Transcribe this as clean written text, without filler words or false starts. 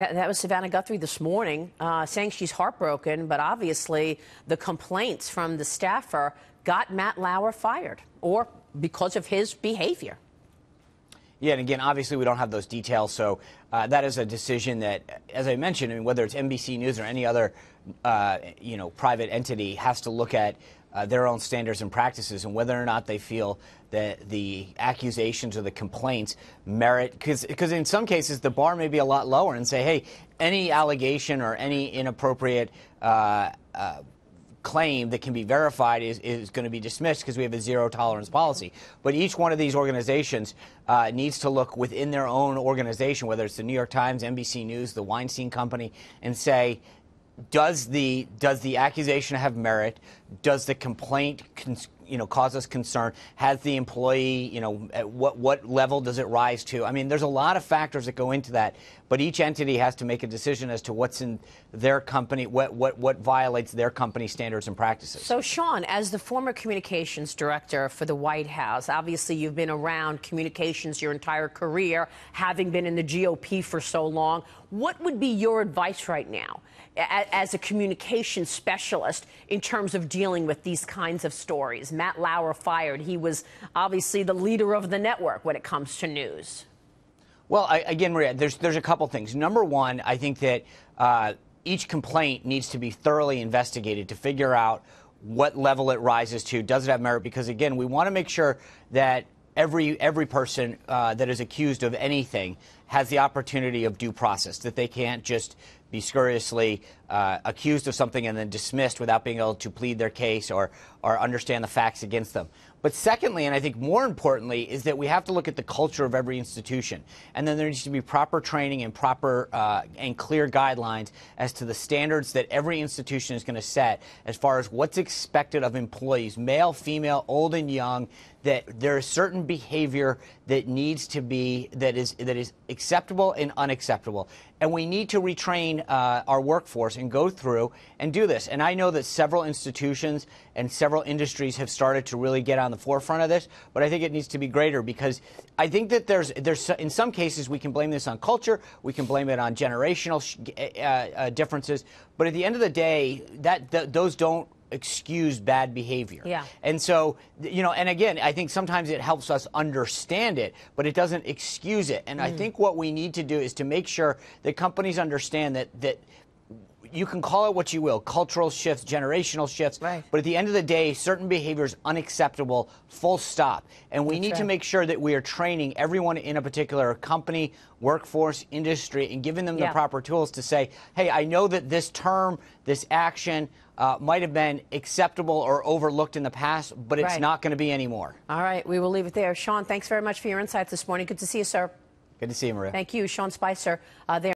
That was Savannah Guthrie this morning saying she's heartbroken, but obviously the complaints from the staffer got Matt Lauer fired, or because of his behavior. Yeah, and again, obviously we don't have those details, so that is a decision that, as I mentioned, I mean, whether it's NBC News or any other, private entity has to look at their own standards and practices and whether or not they feel that the accusations or the complaints merit, because in some cases the bar may be a lot lower and say, hey, any allegation or any inappropriate claim that can be verified is going to be dismissed because we have a zero tolerance policy. But each one of these organizations needs to look within their own organization, whether it's the New York Times, NBC News, the Weinstein Company, and say, does the accusation have merit? Does the complaint cause us concern? Has the employee, at what level does it rise to? I mean, there's a lot of factors that go into that, but each entity has to make a decision as to what's in their company, what violates their company standards and practices. So, Sean, as the former communications director for the White House, obviously you've been around communications your entire career, having been in the GOP for so long. What would be your advice right now as a communications specialist in terms of dealing with these kinds of stories? Matt Lauer fired. He was obviously the leader of the network when it comes to news. Well, again, Maria, there's a couple things. Number one, I think that each complaint needs to be thoroughly investigated to figure out what level it rises to. Does it have merit? Because, again, we want to make sure that every person that is accused of anything has the opportunity of due process, that they can't just be scurrilously accused of something and then dismissed without being able to plead their case or understand the facts against them. But secondly, and I think more importantly, is that we have to look at the culture of every institution. And then there needs to be proper training and proper and clear guidelines as to the standards that every institution is going to set as far as what's expected of employees, male, female, old and young, that there is certain behavior that needs to be, that is acceptable and unacceptable. And we need to retrain our workforce and go through and do this. And I know that several institutions and several industries have started to really get on the forefront of this, but I think it needs to be greater, because I think that there's in some cases we can blame this on culture, we can blame it on generational differences, but at the end of the day, those don't excuse bad behavior. Yeah. And so, and again, I think sometimes it helps us understand it, but it doesn't excuse it. And I think what we need to do is to make sure that companies understand that you can call it what you will, cultural shifts, generational shifts, right, but at the end of the day, certain behavior is unacceptable, full stop. And we need to make sure that we are training everyone in a particular company, workforce, industry, and giving them the proper tools to say, hey, I know that this term, this action might have been acceptable or overlooked in the past, but it's not going to be anymore. All right, we will leave it there. Sean, thanks very much for your insights this morning. Good to see you, sir. Good to see you, Maria. Thank you, Sean Spicer. There.